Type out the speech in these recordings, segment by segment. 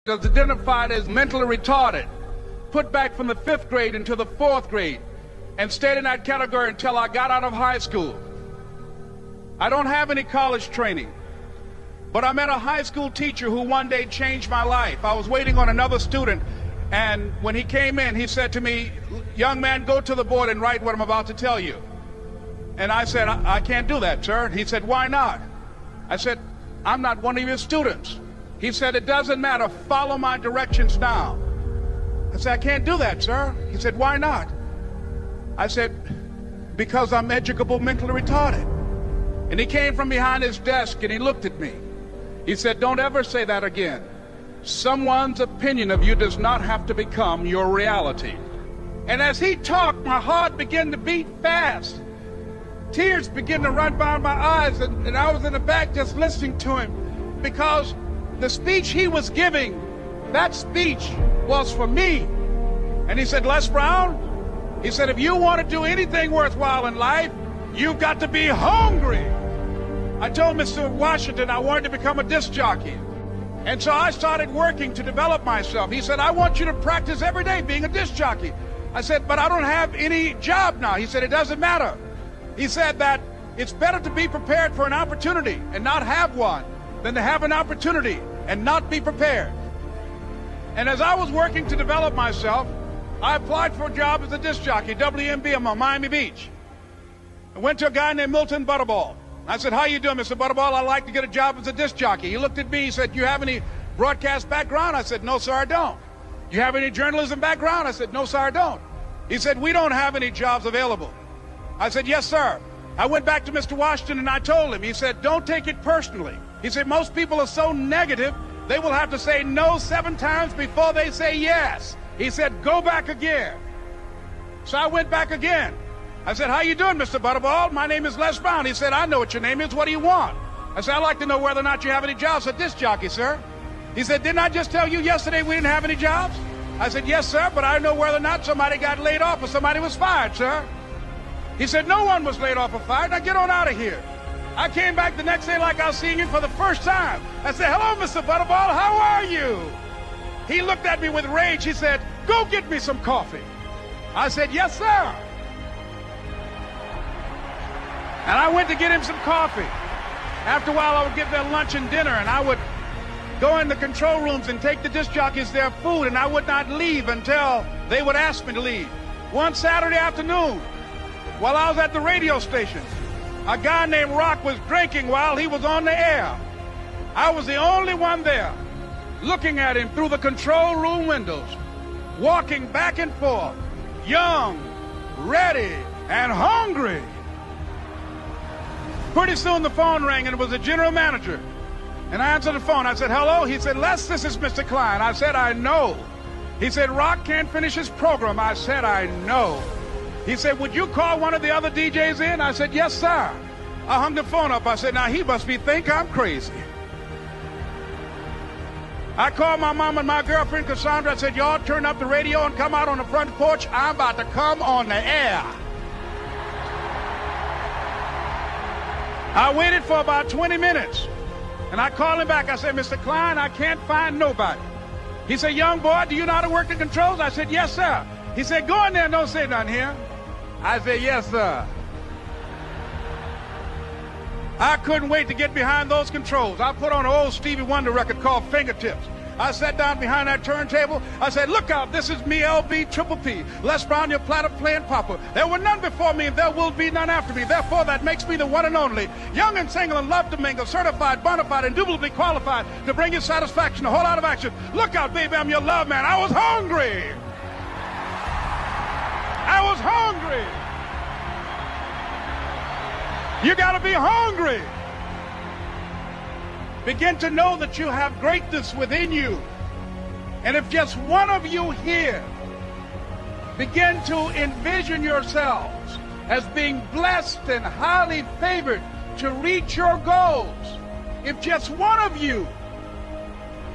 was identified as mentally retarded, put back from the 5th grade into the 4th grade, and stayed in that category until I got out of high school. I don't have any college training, but I met a high school teacher who one day changed my life. I was waiting on another student, and when he came in, he said to me, "Young man, go to the board and write what I'm about to tell you." And I said, I can't do that, sir. He said, "Why not?" I said, "I'm not one of your students." He said, "It doesn't matter. Follow my directions now." I said, "I can't do that, sir." He said, "Why not?" I said, "Because I'm educable mentally retarded." And he came from behind his desk and he looked at me. He said, "Don't ever say that again. Someone's opinion of you does not have to become your reality." And as he talked, my heart began to beat fast. Tears began to run down my eyes, and I was in the back just listening to him, because the speech he was giving, that speech was for me. And he said, "Les Brown," he said, "if you want to do anything worthwhile in life, you've got to be hungry." I told Mr. Washington I wanted to become a disc jockey. And so I started working to develop myself. He said, "I want you to practice every day being a disc jockey." I said, "But I don't have any job now." He said, "It doesn't matter." He said that it's better to be prepared for an opportunity and not have one than to have an opportunity and not be prepared. And as I was working to develop myself, I applied for a job as a disc jockey, WMB, on Miami Beach. I went to a guy named Milton Butterball. I said, "How you doing, Mr. Butterball? I'd like to get a job as a disc jockey." He looked at me, he said, "You have any broadcast background?" I said, "No, sir, I don't." "You have any journalism background?" I said, "No, sir, I don't." He said, "We don't have any jobs available." I said, "Yes, sir." I went back to Mr. Washington and I told him. He said, "Don't take it personally." He said, "Most people are so negative, they will have to say no 7 times before they say yes." He said, "Go back again." So I went back again. I said, "How you doing, Mr. Butterball? My name is Les Brown." He said, "I know what your name is. What do you want?" I said, "I'd like to know whether or not you have any jobs as a disc jockey, sir." He said, "Didn't I just tell you yesterday we didn't have any jobs?" I said, "Yes, sir, but I know whether or not somebody got laid off or somebody was fired, sir." He said, "No one was laid off or fired. Now get on out of here." I came back the next day like I was seeing him for the first time. I said, "Hello, Mr. Butterball, how are you?" He looked at me with rage. He said, "Go get me some coffee." I said, "Yes, sir." And I went to get him some coffee. After a while, I would get their lunch and dinner, and I would go in the control rooms and take the disc jockeys their food, and I would not leave until they would ask me to leave. One Saturday afternoon, while I was at the radio station, a guy named Rock was drinking while he was on the air. I was the only one there, looking at him through the control room windows, walking back and forth, young, ready, and hungry. Pretty soon the phone rang, and it was the general manager. And I answered the phone. I said, "Hello?" He said, "Les, this is Mr. Klein." I said, "I know." He said, "Rock can't finish his program." I said, "I know." He said, "Would you call one of the other DJs in?" I said, "Yes, sir." I hung the phone up. I said, "Now he must think I'm crazy." I called my mom and my girlfriend, Cassandra. I said, "Y'all turn up the radio and come out on the front porch. I'm about to come on the air." I waited for about 20 minutes, and I called him back. I said, "Mr. Klein, I can't find nobody." He said, "Young boy, do you know how to work the controls?" I said, "Yes, sir." He said, "Go in there and don't say nothing here." I said, "Yes, sir." I couldn't wait to get behind those controls. I put on an old Stevie Wonder record called Fingertips. I sat down behind that turntable. I said, "Look out, this is me, LB Triple P, Les Brown, your platter playing papa. There were none before me, and there will be none after me. Therefore, that makes me the one and only. Young and single and love to mingle, certified, bona fide, indubitably qualified to bring you satisfaction, a whole lot of action. Look out, baby, I'm your love man." I was hungry. I was hungry. You got to be hungry. Begin to know that you have greatness within you. And if just one of you here begin to envision yourselves as being blessed and highly favored to reach your goals, if just one of you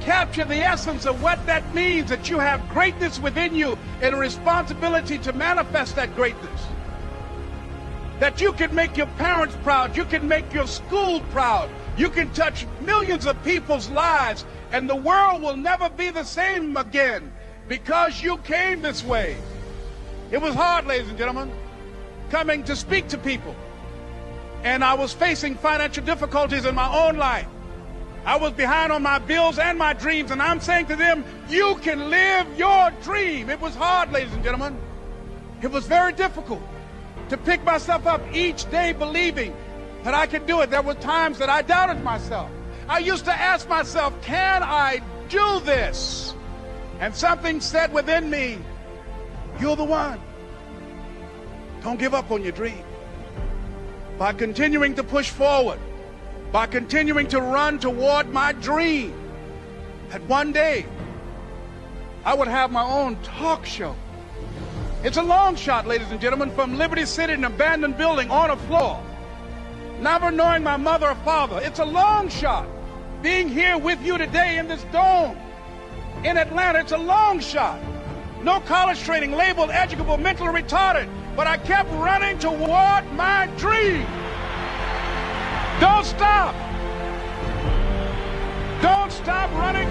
capture the essence of what that means, that you have greatness within you and a responsibility to manifest that greatness, that you can make your parents proud, you can make your school proud, you can touch millions of people's lives And the world will never be the same again because you came this way. It was hard, ladies and gentlemen, coming to speak to people. And I was facing financial difficulties in my own life. I was behind on my bills and my dreams, and I'm saying to them, you can live your dream. It was hard, ladies and gentlemen. It was very difficult to pick myself up each day believing that I could do it. There were times that I doubted myself. I used to ask myself, can I do this? And something said within me, you're the one. Don't give up on your dream. By continuing to push forward, by continuing to run toward my dream, that one day I would have my own talk show. It's a long shot, ladies and gentlemen, from Liberty City, an abandoned building on a floor, never knowing my mother or father. It's a long shot. Being here with you today in this dome in Atlanta, it's a long shot. No college training, labeled educable, mentally retarded, but I kept running toward my dream. Don't stop. Don't stop running